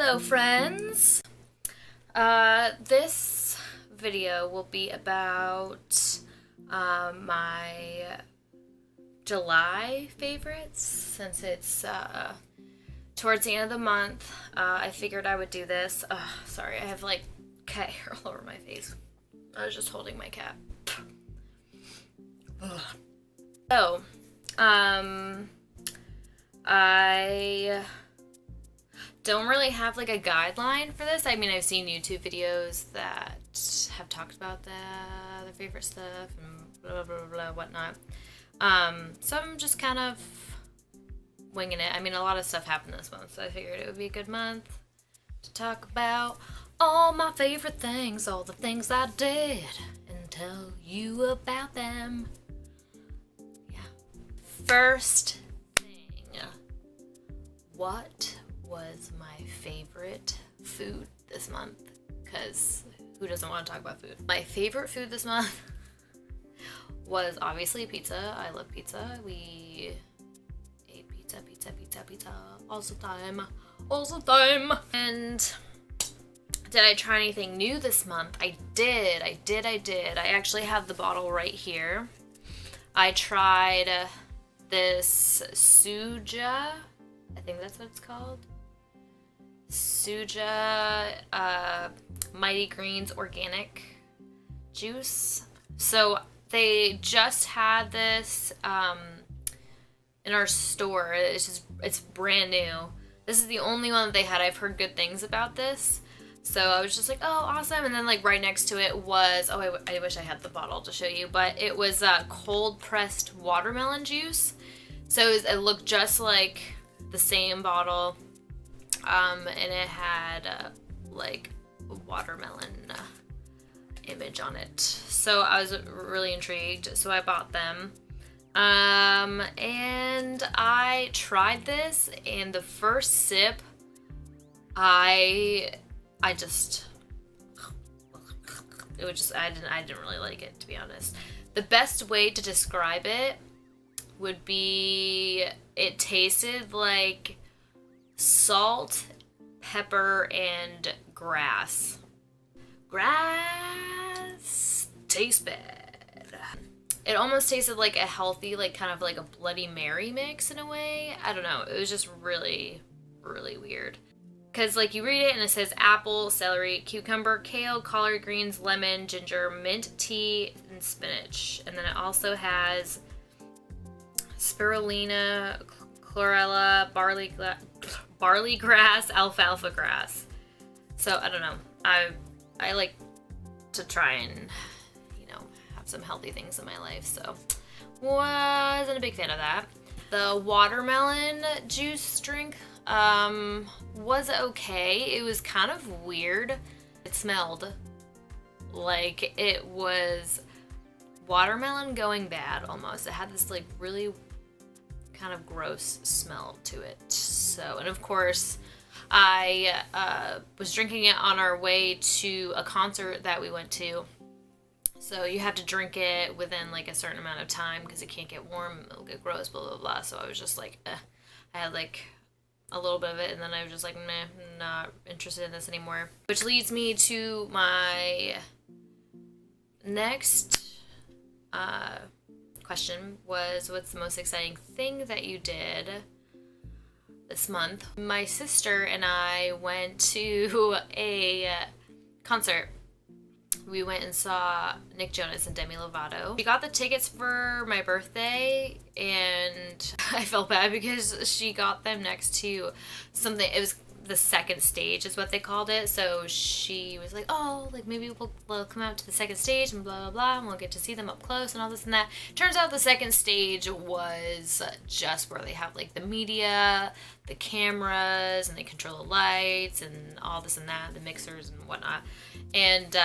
Hello friends! This video will be about my July favorites. Since it's towards the end of the month, I figured I would do this. Sorry, I have like cat hair all over my face. I was just holding my cat. So, I don't really have like a guideline for this. I mean, I've seen YouTube videos that have talked about their favorite stuff and blah blah blah, blah whatnot. So I'm just kind of winging it. I mean, a lot of stuff happened this month, so I figured it would be a good month to talk about all my favorite things, all the things I did, and tell you about them. Yeah. First thing, what was my favorite food this month? Because who doesn't want to talk about food? My favorite food this month was obviously pizza. I love pizza. We ate pizza all the time. And did I try anything new this month? I did. I actually have the bottle right here. I tried this Suja. I think that's what it's called. Suja Mighty Greens organic juice. So they just had this in our store. It's brand new. This is the only one that they had. I've heard good things about this. So I was just like, oh, awesome. And then like right next to it was, I wish I had the bottle to show you, but it was cold pressed watermelon juice. So it looked just like the same bottle. And it had like a watermelon image on it. So I was really intrigued. So I bought them. And I tried this, and the first sip, I didn't really like it, to be honest. The best way to describe it would be it tasted like salt, pepper, and grass. Grass tastes bad. It almost tasted like a healthy, like kind of like a Bloody Mary mix in a way. I don't know. It was just really, really weird. Because like you read it and it says apple, celery, cucumber, kale, collard greens, lemon, ginger, mint tea, and spinach. And then it also has spirulina, chlorella, barley grass, alfalfa grass. So I don't know. I like to try and, have some healthy things in my life. So wasn't a big fan of that. The watermelon juice drink was okay. It was kind of weird. It smelled like it was watermelon going bad almost. It had this like really kind of gross smell to it. So, and of course I was drinking it on our way to a concert that we went to. So you have to drink it within like a certain amount of time because it can't get warm, it'll get gross, blah blah blah. So I was just like, I had like a little bit of it, and then I was just like, meh, not interested in this anymore. Which leads me to my next question was, what's the most exciting thing that you did this month? My sister and I went to a concert. We went and saw Nick Jonas and Demi Lovato. We got the tickets for my birthday, and I felt bad because she got them next to something. It was the second stage is what they called it. So she was like, oh, like maybe we'll come out to the second stage and blah, blah, blah, and we'll get to see them up close and all this and that. Turns out the second stage was just where they have like the media, the cameras, and they control the lights and all this and that, the mixers and whatnot. And,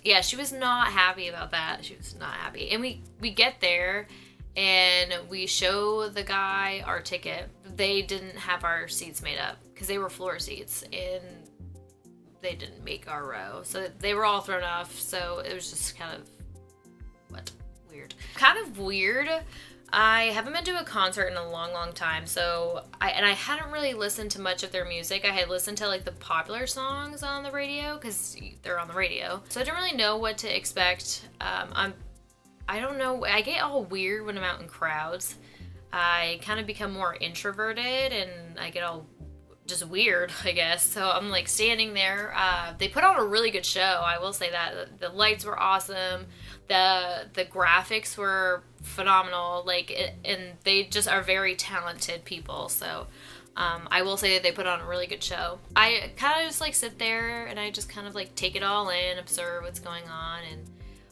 yeah, she was not happy about that. She was not happy. And we get there and we show the guy our ticket. They didn't have our seats made up because they were floor seats and they didn't make our row. So they were all thrown off. So it was just kind of weird. Kind of weird. I haven't been to a concert in a long, long time, so I hadn't really listened to much of their music. I had listened to like the popular songs on the radio because they're on the radio, so I didn't really know what to expect. I don't know. I get all weird when I'm out in crowds. I kind of become more introverted, and I get all just weird, I guess. So I'm like standing there. They put on a really good show. I will say that the lights were awesome. The graphics were phenomenal. And they just are very talented people. So I will say that they put on a really good show. I kind of just like sit there and I just kind of like take it all in, observe what's going on, and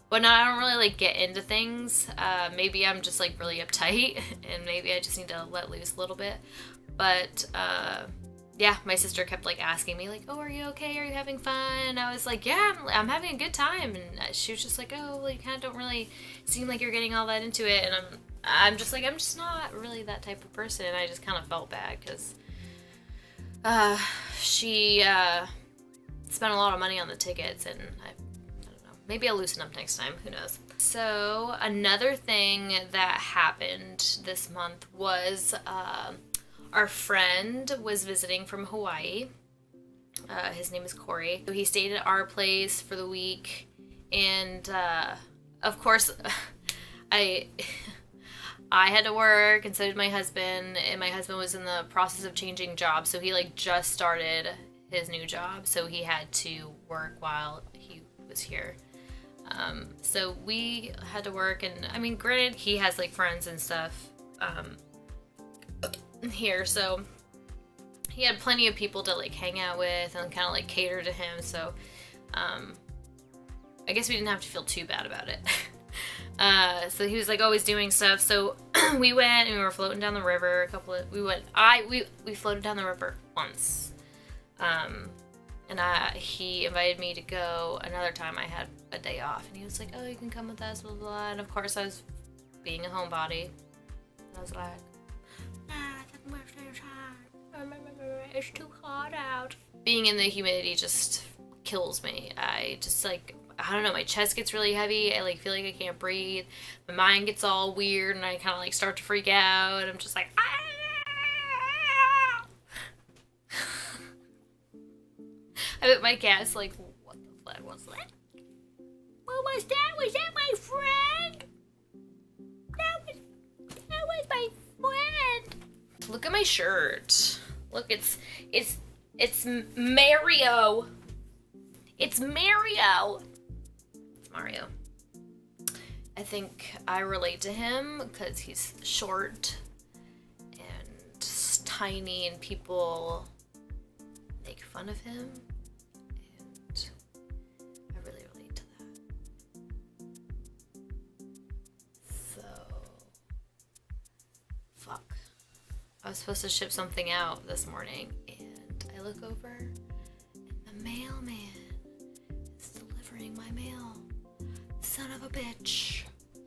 whatnot. I don't really like get into things. Maybe I'm just like really uptight, and maybe I just need to let loose a little bit. But yeah, my sister kept like asking me like, "Oh, are you okay? Are you having fun?" And I was like, "Yeah, I'm having a good time." And she was just like, "Oh, well, you kind of don't really seem like you're getting all that into it." And I'm just like, I'm just not really that type of person. And I just kind of felt bad because she spent a lot of money on the tickets, and I don't know. Maybe I'll loosen up next time. Who knows? So another thing that happened this month was our friend was visiting from Hawaii. His name is Corey. So he stayed at our place for the week, and of course, I had to work, and so did my husband. And my husband was in the process of changing jobs, so he like just started his new job, so he had to work while he was here. So we had to work, and I mean, granted, he has like friends and stuff here, so he had plenty of people to like hang out with and kind of like cater to him. So I guess we didn't have to feel too bad about it. So he was like always doing stuff. So we went and we were floating down the river. We floated down the river once. And he invited me to go another time. I had a day off, and he was like, "Oh, you can come with us, blah, blah, blah." And of course I was being a homebody. And I was like, it's too hot out. Being in the humidity just kills me. I don't know, my chest gets really heavy. I like feel like I can't breathe. My mind gets all weird, and I kind of like start to freak out. I'm just like, I bet my cat's like, "What the fuck was that? What was that? Was that my friend? That was my friend." Look at my shirt. Look, it's Mario. It's Mario. It's Mario. I think I relate to him because he's short and tiny, and people make fun of him. And I really relate to that. So, fuck. I was supposed to ship something out this morning, and I look over, and the mailman is delivering my mail. Son of a bitch.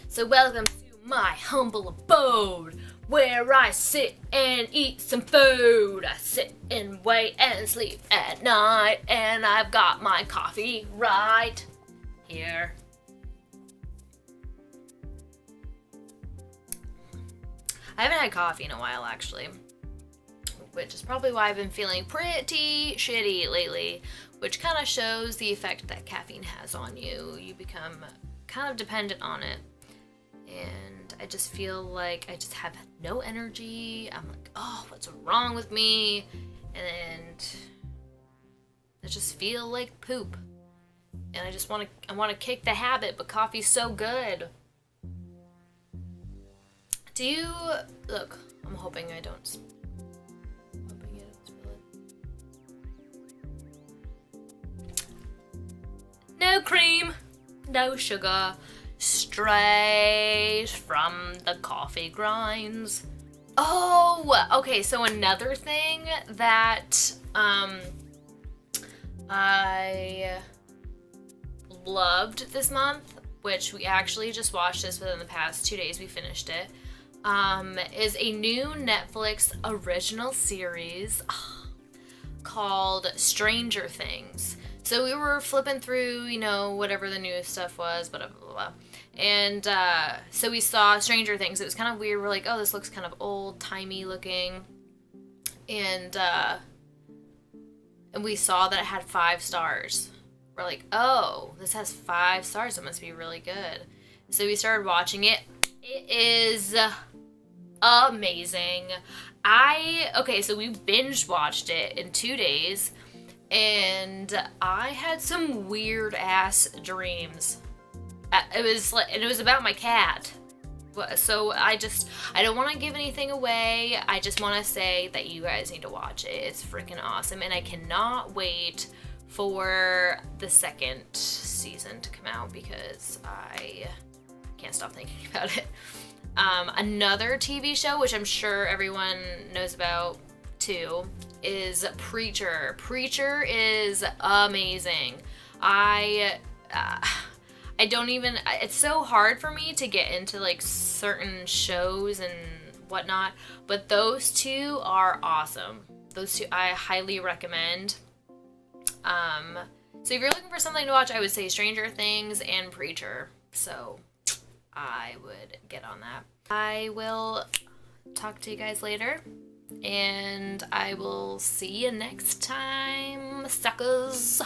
So welcome to my humble abode, where I sit and eat some food. I sit and wait and sleep at night, and I've got my coffee right here. I haven't had coffee in a while, actually, which is probably why I've been feeling pretty shitty lately, which kind of shows the effect that caffeine has on you. You become kind of dependent on it, and I just feel like I just have no energy. I'm like, oh, what's wrong with me? And I just feel like poop, and I want to kick the habit, but coffee's so good. Do you look? I'm hoping I don't spill it. No cream, no sugar, straight from the coffee grinds. Oh, okay. So another thing that I loved this month, which we actually just watched this within the past 2 days. We finished it. Is a new Netflix original series called Stranger Things. So we were flipping through, whatever the new stuff was, blah, blah, blah, blah. And so we saw Stranger Things. It was kind of weird. We're like, oh, this looks kind of old-timey looking. And we saw that it had 5 stars. We're like, oh, this has 5 stars. It must be really good. So we started watching it. It is amazing. Okay, so we binge watched it in 2 days. And I had some weird ass dreams. It was about my cat. So I don't want to give anything away. I just want to say that you guys need to watch it. It's freaking awesome, and I cannot wait for the 2nd season to come out because I can't stop thinking about it. Another TV show, which I'm sure everyone knows about too, is Preacher. Preacher is amazing. I don't even, it's so hard for me to get into like certain shows and whatnot, but those 2 are awesome. Those 2 I highly recommend. So if you're looking for something to watch, I would say Stranger Things and Preacher. So I would get on that. I will talk to you guys later, and I will see you next time, suckers.